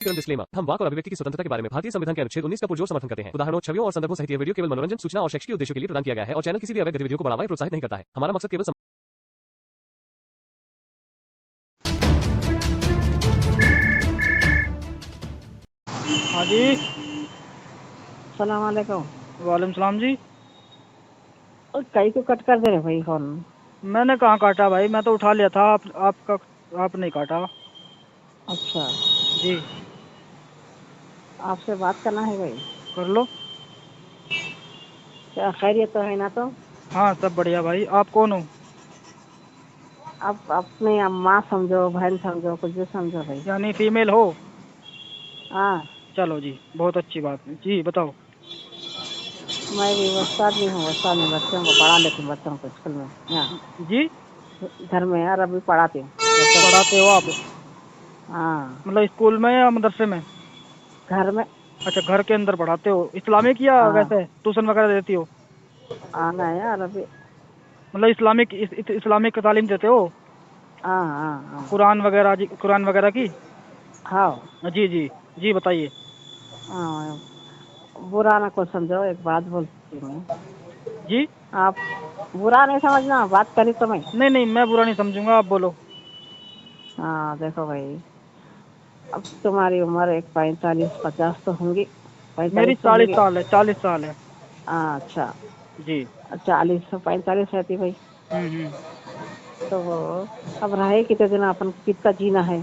Disclaimer. हम वाक और अभिव्यक्ति की स्वतंत्रता के बारे में भारतीय संविधान के अनुच्छेद 19 का पुरजोर समर्थन करते हैं। उदाहरणों, छवियों और संदर्भों सहित यह वीडियो केवल मनोरंजन, सूचना और शैक्षिक उद्देश्यों के लिए प्रदान किया गया है और चैनल किसी भी अवैध गतिविधियों को बढ़ावा या प्रोत्साहित नहीं करता है। हमारा मकसद केवल हाँ जी। सलाम वालेकुम। वालेकुम सलाम जी। और कई को कट कर दे रहे भाई फोन। मैंने कहाँ काटा भाई, मैं तो उठा लिया था। आपका आप नहीं काटा। अच्छा, जी, आपसे बात करना है भाई। कर लो। क्या खैरियत तो है ना? तो हाँ, सब बढ़िया भाई। आप कौन हो? आप अपने माँ समझो, बहन समझो, कुछ भी समझो भाई। यानी फीमेल हो? हाँ, चलो जी, बहुत अच्छी बात है जी। बताओ। मैं भी उस्ताद भी हूँ। उस्ताद में बच्चों को पढ़ा लेती हूँ, बच्चों को स्कूल में यहाँ जी, घर में यार अभी पढ़ाती हूँ बच्चों को। पढ़ाते हो आप? हाँ, मतलब स्कूल में या मदरसे में? घर में। अच्छा, घर के अंदर पढ़ाते हो। इस्लामिक या हाँ, वैसे ट्यूशन वगैरह देती हो? आना है यार अभी। मतलब इस्लामिक इस्लामिक तालीम देते हो? हाँ हाँ हाँ कुरान वगैरह जी, कुरान वगैरह की? हाँ जी जी जी, बताइए। हाँ। बुरा ना कुछ समझो, एक बात बोलती हूँ। जी। आप बुरा नहीं समझना, बात करी तो मैं। नहीं नहीं, मैं बुरा नहीं समझूंगा, आप बोलो। हाँ देखो भाई, अब तुम्हारी उम्र एक 45-50 तो होंगी। मेरी 45 तो 40 होंगी। साल है, 40 साल है। अच्छा, जी। 40 से 45 रहती भाई। हम्म। तो अब रहे कितने दिन, अपन को कितना जीना है?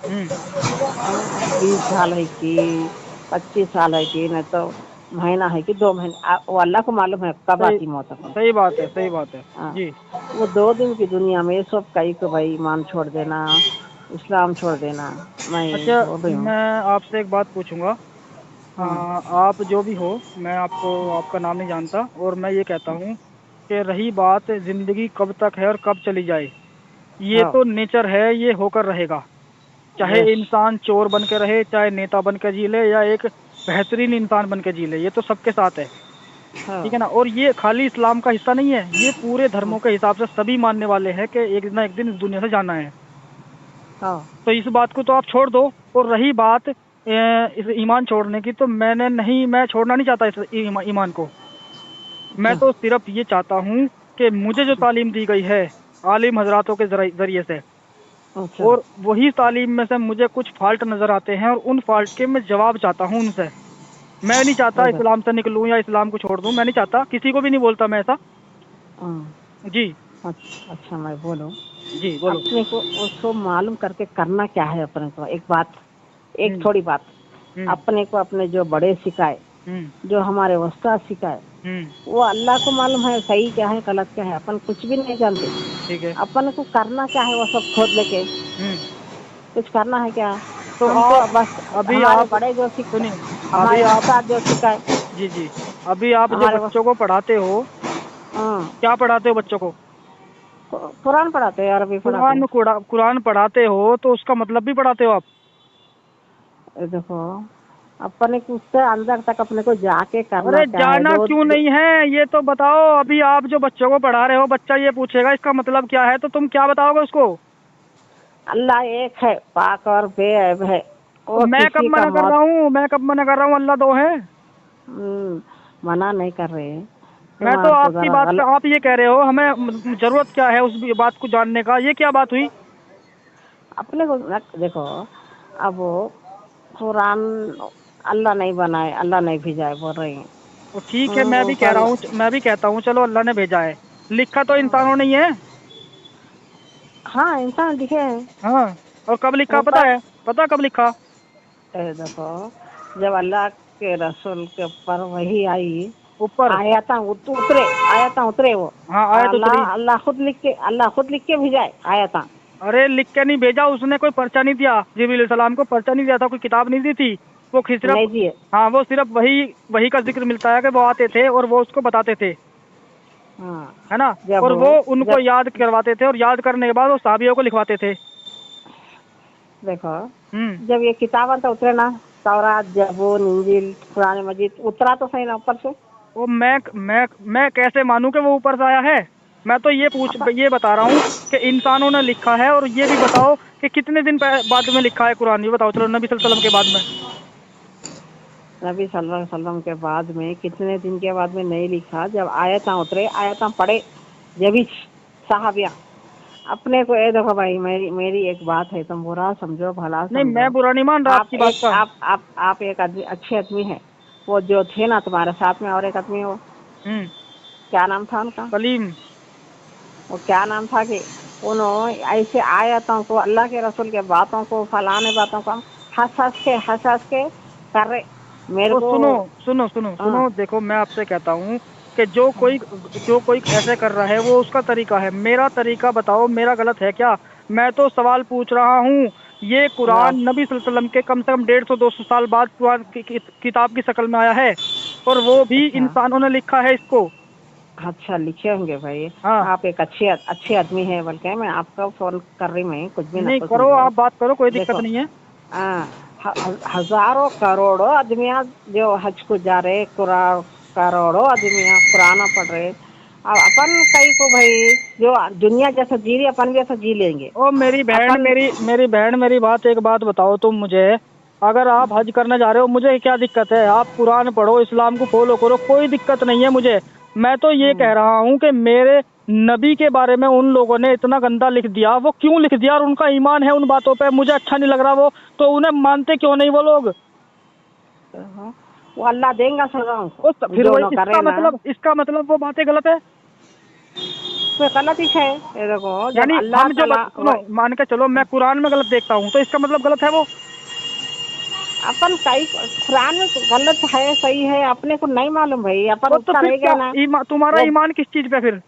हम्म। अब 20 साल है कि 25 साल है कि नहीं तो महीना है कि 2 महीने, वो अल्लाह को मालूम है कब सही, आती मौत अपन। सही बात है, सही बात है। हाँ, जी। वो 2 दिन की दुनिया में ये सब कई को भाई ईमान छोड़ देना, इस्लाम छोड़ देना। मैं अच्छा, बोल रही हूँ। मैं आपसे एक बात पूछूंगा। हाँ आप जो भी हो, मैं आपको आपका नाम नहीं जानता, और मैं ये कहता हूँ कि रही बात जिंदगी कब तक है और कब चली जाए, ये हाँ। तो नेचर है, ये होकर रहेगा। चाहे यस। इंसान चोर बन के रहे, चाहे नेता बन के जी ले, या एक बेहतरीन इंसान बन के जी ले, ये तो सबके साथ है। हाँ ठीक है ना? और ये खाली इस्लाम का हिस्सा नहीं है, ये पूरे हाँ धर्मों के हिसाब से सभी मानने वाले हैं कि एक ना एक दिन इस दुनिया से जाना है। हाँ। तो इस बात को तो आप छोड़ दो। और रही बात इस ईमान छोड़ने की, तो मैं छोड़ना नहीं चाहता इस ईमान को। मैं अच्छा तो सिर्फ ये चाहता हूँ कि मुझे जो तालीम दी गई है आलिम हजरातों के जरिए से, अच्छा और वही तालीम में से मुझे कुछ फॉल्ट नजर आते हैं, और उन फॉल्ट के मैं जवाब चाहता हूँ उनसे। मैं नहीं चाहता अच्छा। इस्लाम से निकलूं या इस्लाम को छोड़ दूं, मैं नहीं चाहता, किसी को भी नहीं बोलता मैं ऐसा। हाँ, जी। अच्छा मैं बोलूं। जी, बोलो। अपने को उसको मालूम करके करना क्या है अपने को? एक बात, एक हम्म। थोड़ी बात। हम्म। अपने को अपने जो बड़े सिखाए, हम्म। जो हमारे उस्ताद सिखाए, हम्म। वो अल्लाह को मालूम है सही क्या है गलत क्या है, अपन कुछ भी नहीं जानते। ठीक है। अपन को करना क्या है वो सब खोद लेके हम्म। कुछ करना है क्या? तो हमको आप, बस अभी हमारे आप बड़े जो सिख, सुनिए। अभी हमारे आप, उस्ताद जो सिखाए, जी जी, अभी आप जो हमारे बच्चों को पढ़ाते हो, हाँ, क्या पढ़ाते हो बच्चों को? कुरान पढ़ाते हैं, अरबी पढ़ाते कुरान हैं। कुरान पढ़ाते हो, तो उसका मतलब भी पढ़ाते हो आप? ये देखो, अपने को उससे अंदर तक अपने को जाके करना अरे क्या है? जाना क्यों नहीं है, ये तो बताओ। अभी आप जो बच्चों को पढ़ा रहे हो, बच्चा ये पूछेगा इसका मतलब क्या है, तो तुम क्या बताओगे उसको? अल्लाह एक है, पाक और बेऐब है। तो वो मैं कब किसी का मना कर रहा मौत हूँ, मैं कब मना कर रहा हूँ? अल्लाह दो है। मना नहीं कर रहे हैं। मैं तो तुम्हारे को आपकी जरा बात पे, गलत। आप ये कह रहे हो हमें जरूरत क्या है उस बात को जानने का, ये क्या बात हुई? अपने को देखो, अब वो कुरान अल्लाह नहीं बनाए, अल्लाह नहीं भेजाए बोल रहे हैं। तो ठीक है, मैं भी कह ऊपर रहा हूँ, मैं भी कहता हूँ चलो अल्लाह ने भेजा है, लिखा तो इंसानों ने ही है। हाँ, इंसान दिखे हैं। हाँ। और कब लिखा पता ऊपर है? पता कब लिखा? देखो, जब अल्लाह के रसूल के ऊपर वही आई, ऊपर। आयता उतरे, आयता उतरे वो। हाँ, आयत अल्लाह उतरी। अल्लाह खुद लिख के भेजाए आयता। अरे लिख के नहीं भेजा उसने, कोई पर्चा नहीं दिया, जिब्रील सलाम को पर्चा नहीं दिया था, कोई किताब नहीं दी थी। वो सिर्फ, नहीं दिए। हाँ, वो सिर्फ वही वही का जिक्र मिलता है कि वो आते थे और वो उसको बताते थे, हाँ, है ना? जब और वो उनको जब याद करवाते थे, और याद करने के बाद वो साहबियों को लिखवाते थे। देखो, हम्म। जब ये किताब तो उतरे ना, तौरात, जबूर, इंजील, कुरान मजीद उतरा तो सही ना ऊपर से। वो मैं कैसे मानूं कि वो ऊपर से आया है? मैं तो ये बता रहा हूँ कि इंसानों ने लिखा है, और ये भी बताओ कि कितने दिन बाद में लिखा है कुरान, ये बताओ चलो, नबी सल्लल्लाहु अलैहि वसल्लम के बाद में। नबी सल्लल्लाहु अलैहि वसल्लम के बाद में कितने दिन के बाद में नहीं लिखा, जब आयता उतरे, आयता पढ़े, जब ही सहाबिया अपने को, ये देखो भाई, मेरी एक बात है, तुम बुरा समझो भला नहीं, समझो। मैं बुरा नहीं मान रहा आपकी बात का। आप एक आदमी, अच्छे आदमी है। वो जो थे ना तुम्हारे साथ में, और एक आदमी, वो क्या नाम था उनका, सलीम। वो क्या नाम था कि उन्होंने ऐसे आयतों को, अल्लाह के रसूल के बातों को, फलाने बातों को हम हंस हंस के कर रहे मेरे तो को। सुनो सुनो सुनो हाँ, सुनो, देखो मैं आपसे कहता हूँ कि जो कोई ऐसे कर रहा है वो उसका तरीका है, मेरा तरीका बताओ, मेरा गलत है क्या? मैं तो सवाल पूछ रहा हूँ। ये कुरान नबी सल्लल्लाहु अलैहि वसल्लम के कम से कम 150-200 साल बाद कुरान किताब की शक्ल में आया है, और वो भी अच्छा इंसानों ने लिखा है इसको। अच्छा, लिखे होंगे भाई। हाँ, आप एक अच्छे आदमी है, बल्कि मैं आपका फोन कर रही, मैं कुछ भी ना नहीं कुछ करो, समझो। आप बात करो, कोई दिक्कत देखो, नहीं है। हजारों करोड़ों आदमियां जो हज को जा रहे, करोड़ों आदमियां कुरान पढ़ रहे। अब अपन कई को भाई, जो दुनिया जैसा जी रही, अपन भी ऐसा जी लेंगे। ओ मेरी बहन, अपन मेरी बहन, मेरी बात, एक बात बताओ तुम मुझे। अगर आप हज करने जा रहे हो, मुझे क्या दिक्कत है? आप कुरान पढ़ो, इस्लाम को फॉलो करो, कोई दिक्कत नहीं है मुझे। मैं तो ये कह रहा हूँ कि मेरे नबी के बारे में उन लोगों ने इतना गंदा लिख दिया, वो क्यों लिख दिया? और उनका ईमान है उन बातों पे, मुझे अच्छा नहीं लग रहा वो, तो उन्हें मानते क्यों नहीं वो लोग? वो अल्लाह देंगे सजा उनको, फिर जो वही, उन्होंने करे ना। इसका मतलब वो बातें गलत है। उसमें गलत ही है, ये देखो, जब यानी अल्लाह हम जो ताला सुनो, मान के चलो मैं कुरान में गलत देखता हूँ, तो इसका मतलब गलत है वो? अपन कई कुरान में गलत है सही है, अपने को नहीं मालूम भाई, अपन वो तो उतना फिर रह क्या गया ना। तुम्हारा वो ईमान किस चीज पे फिर?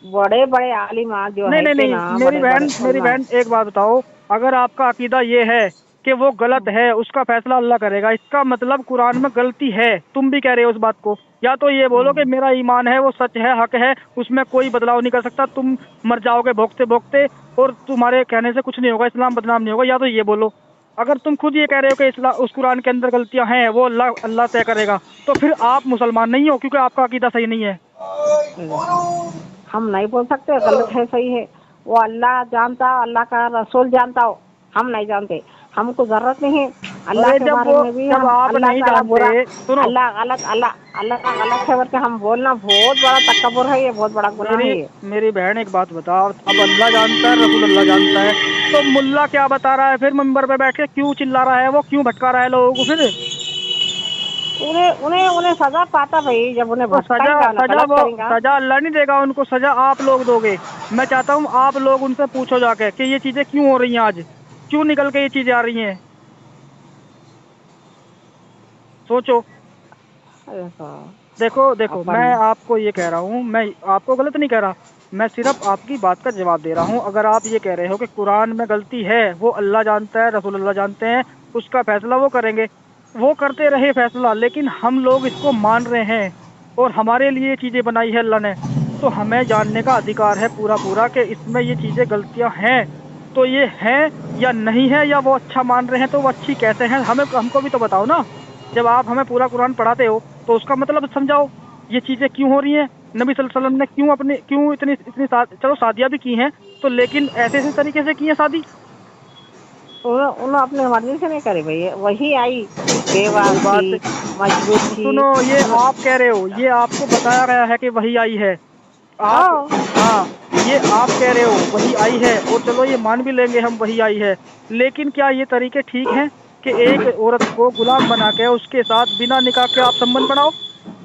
बड़े बड़े आलिमा जो नहीं है नहीं के नहीं, ना, बड़े बड़े मेरी उलमा। बहन एक बात बताओ। अगर आपका अकीदा ये है कि वो गलत है, उसका फैसला अल्लाह करेगा, इसका मतलब कुरान में गलती है, तुम भी कह रहे हो उस बात को। या तो ये बोलो कि मेरा ईमान है, वो सच है, हक है, उसमें कोई बदलाव नहीं कर सकता, तुम मर जाओगे भोगते भोगते, और तुम्हारे कहने से कुछ नहीं होगा, इस्लाम बदनाम नहीं होगा। या तो ये बोलो। अगर तुम खुद ये कह रहे हो कि इस्लाम, उस कुरान के अंदर गलतियां हैं, वो अल्लाह अल्लाह तय करेगा, तो फिर आप मुसलमान नहीं हो, क्योंकि आपका अकीदा सही नहीं है। हम नहीं बोल सकते गलत है सही है, वो अल्लाह जानता, अल्लाह का रसूल जानता हो, हम नहीं जानते। हमको जरूरत नहीं है अल्लाह अरे के बारे में भी, जब हम आप अल्लाह नहीं ताला जानते, बुरा, सुनो, अल्लाह का गलत है करके हम बोलना बहुत बड़ा तकब्बुर है, ये बहुत बड़ा गुनाह मेरी है ये। मेरी बहन एक बात बताओ, अब अल्लाह जानता है, रसूल अल्लाह जानता है, तो मुल्ला क्या बता रहा है फिर मंबर पे बैठ के? क्यों चिल्ला रहा है वो, क्यों भटका रहा है लोगों को फिर? उन्हें उन्हें उन्हें सजा पाता भाई, जब उन्हें तो सजा भटकाएंगा ना, सजा गलत वो करेंगा। सजा अल्लाह नहीं देगा उनको, सजा आप लोग दोगे। मैं चाहता हूँ आप लोग उनसे पूछो जाके कि ये चीजें क्यों हो रही हैं, आज क्यों निकल के ये चीजें आ रही हैं, सोचो। देखो देखो देखो, अपन, मैं आपको ये कह रहा हूँ, मैं आपको गलत नहीं कह रहा, मैं सिर्फ आपकी बात का जवाब दे रहा हूँ। अगर आप ये कह रहे हो कि कुरान में गलती है, वो अल्लाह जानता है, रसूल अल्लाह जानते हैं, उसका फैसला वो करेंगे, वो करते रहे फैसला, लेकिन हम लोग इसको मान रहे हैं, और हमारे लिए ये चीज़ें बनाई है अल्लाह ने, तो हमें जानने का अधिकार है पूरा पूरा कि इसमें ये चीज़ें गलतियाँ हैं, तो ये हैं या नहीं है, या वो अच्छा मान रहे हैं तो वो अच्छी कैसे हैं, हमें हमको भी तो बताओ ना। जब आप हमें पूरा कुरान पढ़ाते हो, तो उसका मतलब समझाओ, ये चीजें क्यों हो रही हैं, नबी सल्लल्लाहु अलैहि वसल्लम ने क्यों इतनी इतनी चलो शादियां भी की हैं, तो लेकिन ऐसे ऐसे तरीके से की है शादी। उन्होंने अपने मर्जी से नहीं करी भाई, वही आई, कोई बेवाक थी, बात, मजबूत थी। सुनो, ये आप कह रहे हो, ये आपको बताया गया है कि वही आई है, आप, हाँ, हाँ, ये आप कह रहे हो वही आई है, और चलो ये मान भी लेंगे हम वही आई है, लेकिन क्या ये तरीके ठीक हैं कि एक औरत को गुलाम बना के उसके साथ बिना निकाह के आप संबंध बनाओ?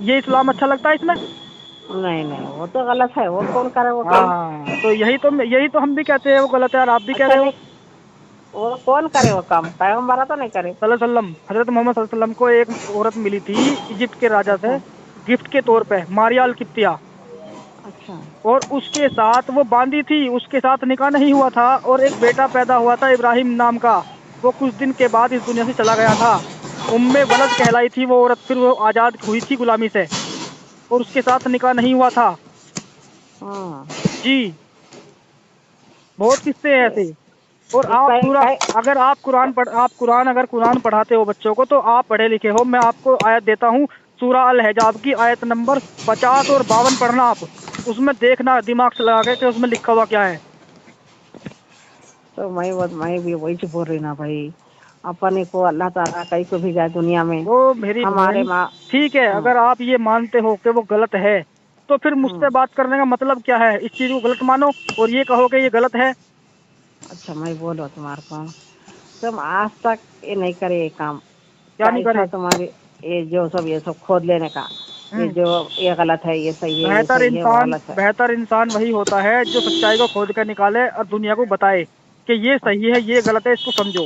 ये इस्लाम अच्छा लगता है इसमें? नहीं नहीं, वो तो गलत है, वो कौन करे वो काम। हाँ, तो यही तो हम भी कहते हैं वो गलत है, और आप भी कह अच्छा रहे हो। नहीं, वो कौन करे वो काम, पैगम्बरा तो नहीं करे। सल्लल्लाहु अलैहि वसल्लम, हजरत मोहम्मद सल्लल्लाहु अलैहि वसल्लम को एक औरत मिली थी इजिप्ट के राजा से, अच्छा गिफ्ट के तौर पे, मारिया अल किप्तिया, अच्छा और उसके साथ वो बांधी थी, उसके साथ निकाह नहीं हुआ था, और एक बेटा पैदा हुआ था इब्राहिम नाम का। वो कुछ दिन के बाद इस दुनिया से चला गया था। उम्मे वलद कहलाई थी वो औरत, फिर वो आजाद हुई थी गुलामी से, और उसके साथ निकाह नहीं हुआ था। हाँ। जी, बहुत किस्से हैं ऐसे। और आप कई पूरा, कई अगर अगर कुरान पढ़ाते हो बच्चों को, तो आप पढ़े लिखे हो, मैं आपको आयत देता हूँ, सूरा अल हजाब की आयत नंबर 50 और 52 पढ़ना आप। उसमें देखना दिमाग से लगा के कि उसमें लिखा हुआ क्या है। तो मैं भी वही बोल रही ना भाई, अपने को अल्लाह ताला कहीं को भी जाए दुनिया में, वो मेरी हमारे बहन, माँ। ठीक है, हाँ, अगर आप ये मानते हो कि वो गलत है तो फिर मुझसे हम्म, बात करने का मतलब क्या है? इस चीज को गलत मानो और ये कहो कि ये गलत है। अच्छा मैं बोलो तुम्हारे को, तुम आज तक ये नहीं करे ये काम, क्या नहीं कैसा करे? तुम्हारे ये सब खोद लेने का, ये हम्म। जो ये गलत है, ये सही है, ये सही है, वो गलत है। बेहतर इंसान वही होता है जो सच्चाई को खोद कर निकाले और दुनिया को बताए कि ये सही है, ये गलत है, इसको समझो।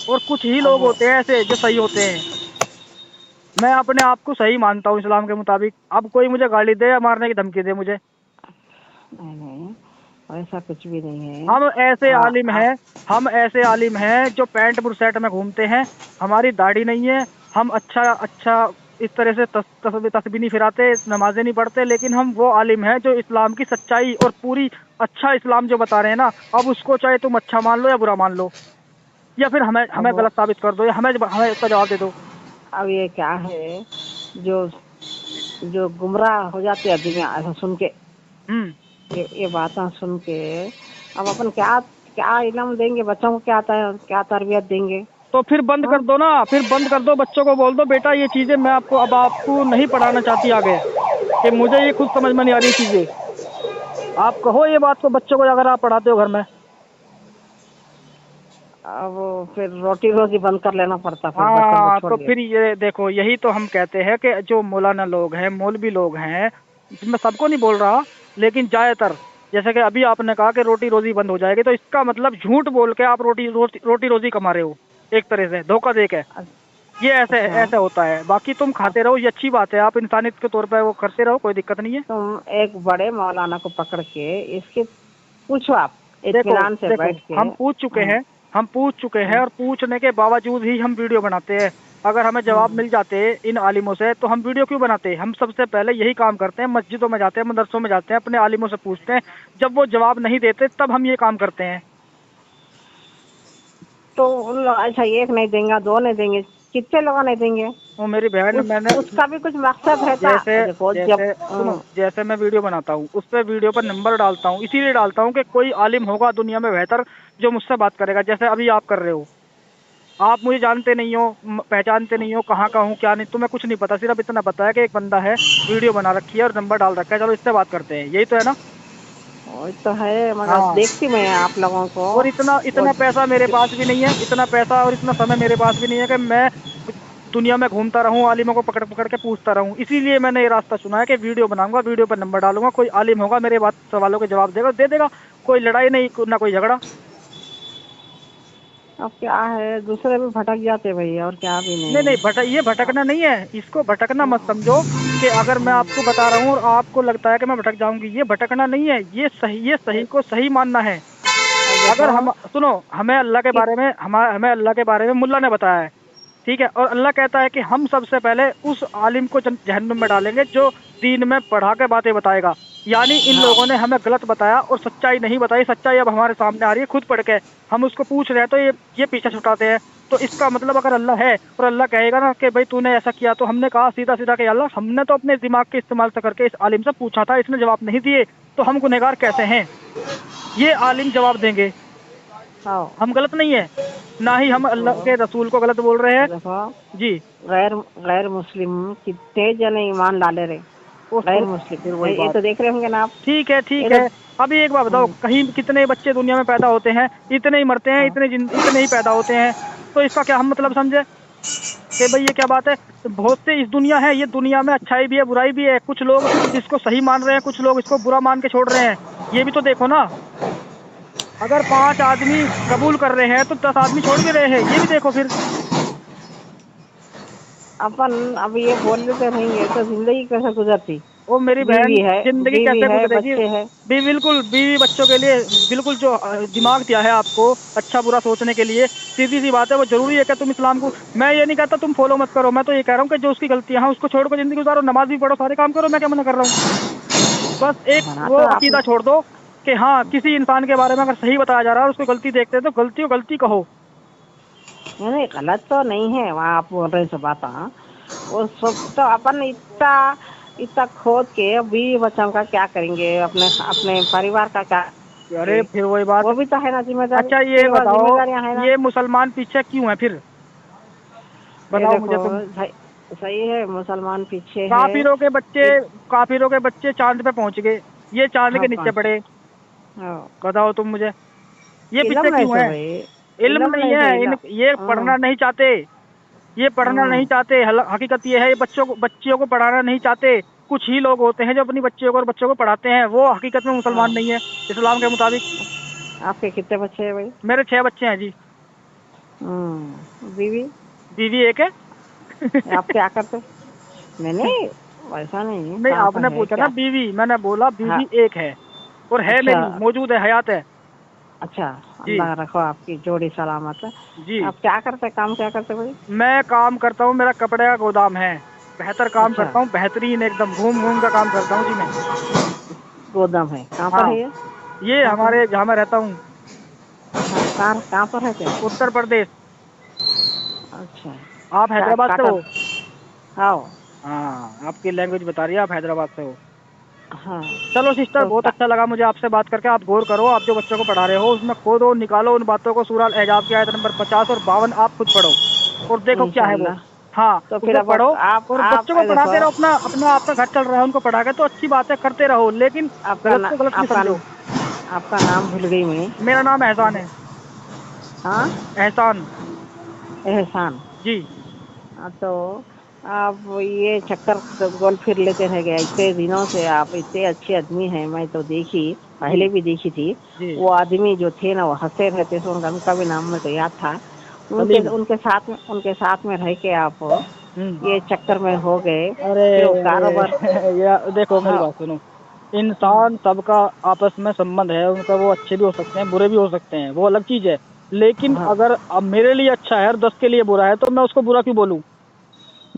और कुछ ही लोग अब होते हैं ऐसे जो सही होते हैं। मैं अपने आप को सही मानता हूँ इस्लाम के मुताबिक। अब कोई मुझे गाली दे या मारने की धमकी दे मुझे, नहीं नहीं, ऐसा कुछ भी नहीं है। हम ऐसे आ, आलिम आ, हैं, हम ऐसे आलिम हैं जो पैंट बुरशर्ट में घूमते हैं, हमारी दाढ़ी नहीं है, हम अच्छा अच्छा इस तरह से तस्बीह नहीं फिराते, नमाजें नहीं पढ़ते, लेकिन हम वो आलिम हैं जो इस्लाम की सच्चाई और पूरी अच्छा इस्लाम जो बता रहे हैं ना, अब उसको चाहे तुम अच्छा मान लो या बुरा मान लो, या फिर हमें हमें अब गलत साबित कर दो, या हमें हमें इसका जवाब दे दो। अब ये क्या है, जो जो गुमराह हो जाते हैं दुनिया ऐसा सुन के, हम्म। ये बातें सुन के, अब अपन क्या क्या इल्म देंगे बच्चों को, क्या तरबियत देंगे? तो फिर बंद हाँ, कर दो ना, फिर बंद कर दो, बच्चों को बोल दो बेटा ये चीजें मैं आपको अब आपको नहीं पढ़ाना चाहती आगे, कि मुझे ये खुद समझ में नहीं आ रही चीजें। आप कहो ये बात को बच्चों को अगर आप पढ़ाते हो घर में। अब फिर रोटी रोजी बंद कर लेना पड़ता, फिर बच्चों को हाँ, छोड़ तो के। फिर ये देखो, यही तो हम कहते हैं कि जो मौलाना लोग हैं, मौलवी लोग हैं, मैं सबको नहीं बोल रहा, लेकिन ज्यादातर, जैसे कि अभी आपने कहा कि रोटी रोजी बंद हो जाएगी, तो इसका मतलब झूठ बोल के आप रोटी रोजी कमा रहे हो, एक तरह से धोखा दे के। ये ऐसे अच्छा, ऐसे होता है, बाकी तुम अब खाते रहो, ये अच्छी बात है, आप इंसानियत के तौर पर वो करते रहो, कोई दिक्कत नहीं है। तुम एक बड़े मौलाना को पकड़ के इसके पूछो, आप देखो इत्मीनान से देखो, बैठ के। हम पूछ चुके हाँ, हैं, हम पूछ चुके हैं, हाँ, और पूछने के बावजूद ही हम वीडियो बनाते हैं। अगर हमें जवाब हाँ। मिल जाते इन आलिमों से तो हम वीडियो क्यों बनाते? हम सबसे पहले यही काम करते हैं, मस्जिदों में जाते हैं, मदरसों में जाते हैं, अपने आलिमों से पूछते हैं, जब वो जवाब नहीं देते तब हम ये काम करते हैं। तो उन लोग अच्छा एक नहीं देंगे, दो नहीं देंगे, कितने लोग नहीं देंगे? वो मेरी बहन, मैंने उसका भी कुछ मकसद रहता। जैसे देखो जब जैसे सुनो, जैसे मैं वीडियो बनाता हूँ उस पर वीडियो पर नंबर डालता हूँ, इसीलिए डालता हूँ कि कोई आलिम होगा दुनिया में बेहतर जो मुझसे बात करेगा, जैसे अभी आप कर रहे हो। आप मुझे जानते नहीं हो, पहचानते नहीं हो, कहाँ का हूँ क्या नहीं, तुम्हें कुछ नहीं पता, सिर्फ इतना पता है कि एक बंदा है, वीडियो बना रखी है और नंबर डाल रखा है, चलो इससे बात करते हैं, यही तो है ना। वो तो है, मगर हाँ। देखती मैं आप लोगों को। और इतना वो इतना पैसा मेरे पास भी नहीं है, इतना पैसा और इतना समय मेरे पास भी नहीं है कि मैं दुनिया में घूमता रहूं, आलिमों को पकड़ पकड़ के पूछता रहूं। इसीलिए मैंने ये रास्ता चुना है कि वीडियो बनाऊंगा, वीडियो पर नंबर डालूंगा, कोई आलिम होगा मेरे बात सवालों के जवाब देगा, दे देगा, कोई लड़ाई नहीं, ना कोई झगड़ा। अब क्या है, दूसरे भी भटक जाते भैया, और क्या भी नहीं नहीं, नहीं। ये भटकना नहीं है, इसको भटकना मत समझो, कि अगर मैं आपको बता रहा हूँ और आपको लगता है कि मैं भटक जाऊंगी, ये भटकना नहीं है, ये सही को सही मानना है। अब अगर देखो हम सुनो, हमें अल्लाह के कि बारे में हमें अल्लाह के बारे में मुल्ला ने बताया है, ठीक है, और अल्लाह कहता है कि हम सबसे पहले उस आलिम को जहन्नुम में डालेंगे जो दीन में पढ़ा के बातें बताएगा। यानी इन हाँ, लोगों ने हमें गलत बताया और सच्चाई नहीं बताई, सच्चाई अब हमारे सामने आ रही है खुद पढ़ के, हम उसको पूछ रहे हैं तो ये पीछे छुटाते हैं। तो इसका मतलब अगर अल्लाह है और अल्लाह कहेगा ना कि भाई तूने ऐसा किया, तो हमने कहा सीधा सीधा कि अल्लाह हमने तो अपने दिमाग के इस्तेमाल से करके इस आलिम से पूछा था, इसने जवाब नहीं दिए, तो हम गुनहगार कैसे हैं? ये आलिम जवाब देंगे, हाँ। हम गलत नहीं है, ना ही हम देखो अल्लाह के रसूल को गलत बोल रहे हैं। देखो, जी। गैर गैर मुस्लिम कितने जने ईमान डाले रहे, वो गैर तो मुस्लिम, फिर वही ये बात। तो देख रहे होंगे ना आप। ठीक है ये ठीक तो है। अभी एक बात बताओ, कहीं कितने बच्चे दुनिया में पैदा होते हैं, इतने ही मरते हैं, हाँ, इतने ही पैदा होते हैं, तो इसका क्या हम मतलब समझे कि भाई ये क्या बात है? बहुत से इस दुनिया है, ये दुनिया में अच्छाई भी है, बुराई भी है, कुछ लोग इसको सही मान रहे हैं, कुछ लोग इसको बुरा मान के छोड़ रहे हैं, ये भी तो देखो ना। अगर 5 आदमी कबूल कर रहे हैं तो 10 आदमी छोड़ भी रहे हैं, ये भी देखो फिर। अपन अब ये बोल लेते रहेंगे तो जिंदगी कैसे गुजरती? वो मेरी बहन, जिंदगी बीवी कैसे है, गुजरेगी? बच्चे है। बिल्कुल, बीवी बच्चों के लिए बिल्कुल, जो दिमाग दिया है आपको अच्छा बुरा सोचने के लिए, सीधी सी बात है, वो जरूरी है कि तुम इस्लाम को, मैं ये नहीं कहता तुम फॉलो मत करो, मैं तो ये कह रहा हूँ कि जो उसकी गलतियां हैं उसको छोड़ कर जिंदगी गुजारो, नमाज भी पढ़ो, सारे काम करो, मैं क्या मना कर रहा हूँ? बस एक हाँ वो तो आप अकीदा छोड़ दो कि हाँ, किसी इंसान के बारे में अगर सही बताया जा रहा है और उसको गलती देखते हैं तो गलती को गलती कहो। नहीं, गलत तो नहीं है, वहाँ आप बोल रहे हैं सब बात। हाँ, वो सब तो अपन इतना इतना खोद के बीवी बच्चों का क्या करेंगे, अपने अपने परिवार का क्या अरे करेंगे? फिर वही बात। वो भी तो है ना जिम्मेदारी, अच्छा ये फिर वो बताओ, जिम्मेदारियां है ना। ये मुसलमान पीछे क्यों है फिर? ये बताओ देखो मुझे तुम। सही है, मुसलमान पीछे है। काफिरों के बच्चे, इत, काफिरों के बच्चे चांद पे पहुंच गए, ये चांद हाँ के नीचे पाँच, पड़े। हाँ। बताओ तुम मुझे, ये पीछे इलम नहीं क्यों सो है? भाई, इल्म इलम नहीं नहीं सो है इन, इलम। ये पढ़ना हम्म, नहीं चाहते, ये पढ़ना नहीं हम्म, चाहते। हकीकत ये है, ये बच्चियों को पढ़ाना नहीं चाहते। कुछ ही लोग होते हैं जो अपनी बच्चियों को और बच्चों को पढ़ाते हैं, वो हकीकत में हाँ। मुसलमान नहीं है इस्लाम के मुताबिक। आपके कितने बच्चे हैं भाई? मेरे 6 बच्चे हैं जी। बीवी? बीवी एक है। आप क्या करते? नहीं नहीं, वैसा नहीं है, नहीं, कहाँ पर आपने है पूछा ना क्या? बीवी, मैंने बोला हाँ। बीवी एक है, और है अच्छा, मेरी, मौजूद है, हयात है। अच्छा। जी अल्लाह रखो आपकी जोड़ी सलामत है। जी। आप क्या करते, काम क्या करते भाई? मैं काम करता हूँ, मेरा कपड़े का गोदाम है। बेहतर काम अच्छा, करता हूँ, बेहतरीन एकदम घूम घूम का काम करता हूँ जी मैं। गोदाम है, कहाँ पर हाँ, है ये? ये कहाँ पर है? हमारे जहाँ मैं रहता हूँ, कहाँ पर है क्या? उत्तर प्रदेश। अच्छा। आप क्या हैदराबाद से काटर? हो? आओ। हाँ, आपकी लैंग्वेज बता रही है, आप हैदराबाद से हो। हाँ। चलो सिस्टर, तो बहुत अच्छा लगा मुझे आपसे बात करके। आप गौर करो, आप जो बच्चों को पढ़ा रहे हो उसमें खोदो, निकालो उन बातों को। सूरह अल एजाब की आयत नंबर 50 और 52 आप खुद पढ़ो और देखो क्या है वो। इंशाल्लाह। हाँ, तो फिर उसे अब पढ़ो और आप बच्चों को देखो, पढ़ाते रहो। अपना अपना आपका घर चल रहा है, उनको पढ़ा के तो अच्छी बात है, करते रहो, लेकिन आपका गलत को गलत नहीं आपका समझो। आपका नाम भूल गई मैं। मेरा नाम एहसान है। हाँ। एहसान। एहसान। जी। हाँ, तो आप ये चक्कर गोल फिर लेते रह गए इतने दिनों से। आप इतने अच्छे आदमी हैं, मैं तो देखी, जी पहले भी देखी थी। जी। वो आदमी जो थे ना, वो हंसते रहते थे, उनका भी नाम मेरे को याद था। उनके सलीम। उनके साथ में रह के आप हम्म। ये चक्कर में हो गए अरे कि वो कारोबार। अरे या देखो मेरी हाँ। बात सुनो। इंसान सबका आपस में संबंध है उनका, वो अच्छे भी हो सकते हैं, बुरे भी हो सकते हैं, वो अलग चीज है। लेकिन हाँ। अगर अब मेरे लिए अच्छा है और 10 के लिए बुरा है, तो मैं उसको बुरा क्यों बोलूं?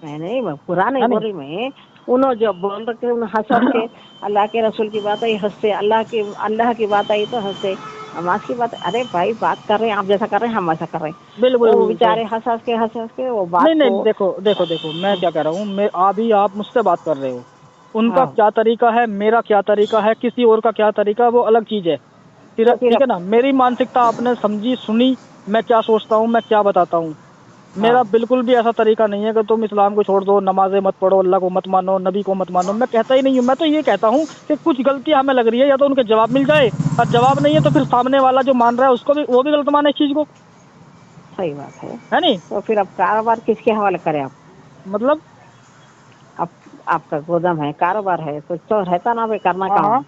नहीं नहीं, मैं बुरा नहीं है बोल नहीं? रही मैं। उन्होंने जो बोल रखे उन्हें हंस हंस के, अल्लाह के रसूल की बात आई हंसते, अल्लाह की बात आई तो हंसते, नमाज की बात, अरे भाई बात कर रहे हैं, आप जैसा कर रहे हैं हम ऐसा कर रहे हैं। बिल्कुल वो बिल्कुल सही। बेचारे हंस हंस के वो नहीं बात को। नहीं, देखो देखो देखो, मैं क्या कह रहा हूँ, मैं अभी आप मुझसे बात कर रहे हो, उनका हाँ। क्या तरीका है, मेरा क्या तरीका है, किसी और का क्या तरीका है, वो अलग चीज है। फिर तो फिर ठीक है ना, मेरी मानसिकता आपने समझी सुनी, मैं क्या सोचता हूँ, मैं क्या बताता हूँ। हाँ। मेरा बिल्कुल भी ऐसा तरीका नहीं है कि तुम इस्लाम को छोड़ दो, नमाजें मत पढ़ो, अल्लाह को मत मानो, नबी को मत मानो। मैं कहता ही नहीं हूँ। मैं तो ये कहता हूँ कि कुछ गलतियां हमें लग रही है, या तो उनके जवाब मिल जाए, और जवाब नहीं है तो फिर सामने वाला जो मान रहा है उसको भी, वो भी गलत माने इस चीज को। सही बात है। है नहीं? तो फिर अब कारोबार किसके हवाले करें आप? मतलब। आप आपका गोदाम है, कारोबार है, तो रहता ना भाई, करना हाँ हाँ। काम।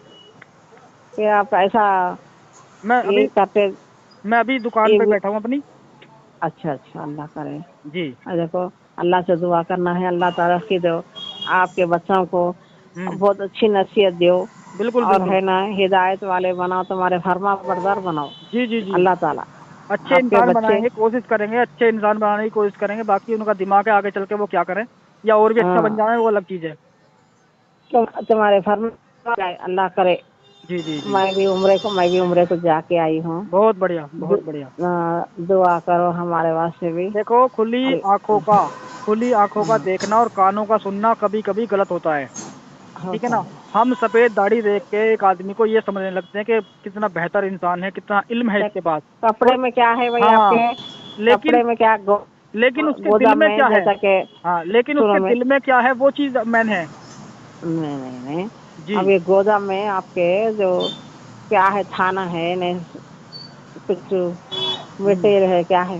फिर आप ऐसा मैं ये अभी करते। मैं अभी दुकान ये पे भी बैठा हूँ अपनी। अच्छा अच्छा, अल्लाह करे। जी। देखो, अल्लाह से दुआ करना है, अल्लाह तरक्की दो आपके बच्चों को, हम्म। बहुत अच्छी नसीहत दो, बिल्कुल और बिल्कुल। है ना हिदायत वाले बनाओ, तुम्हारे फरमा बरदार बनाओ जी जी जी। अल्लाह ताला। अच्छे आपके इंसान बच्चे बनाएंगे, कोशिश करेंगे, अच्छे इंसान बनाने की कोशिश करेंगे। बाकी उनका दिमाग है, आगे चल के वो क्या करें, या और भी अच्छा बन हाँ, जाए, वो अलग चीज है। तुम्हारे फरमा अल्लाह करे। जी जी जी। मैं भी उम्रे को जाके आई हूँ। बहुत बढ़िया बहुत बढ़िया। दुआ करो हमारे वास्ते भी। देखो, खुली आंखों का देखना और कानों का सुनना कभी कभी गलत होता है। ठीक है होता ना? है। हम सफेद दाढ़ी देख के एक आदमी को ये समझने लगते हैं कि कितना बेहतर इंसान है, कितना इल्म है तो इसके पास। कपड़े और में क्या है भाई हाँ, आपके? लेकिन कपड़े में क्या उसके दिल गोदाम में में क्या है? जैसा कि हाँ, लेकिन सुनो उसके में। दिल में क्या है, वो चीज मैन है। नहीं नहीं नहीं, जी। अब ये गोदाम में आपके जो क्या है, थाना है नहीं, कुछ हम्म। मटेरियल है, क्या है?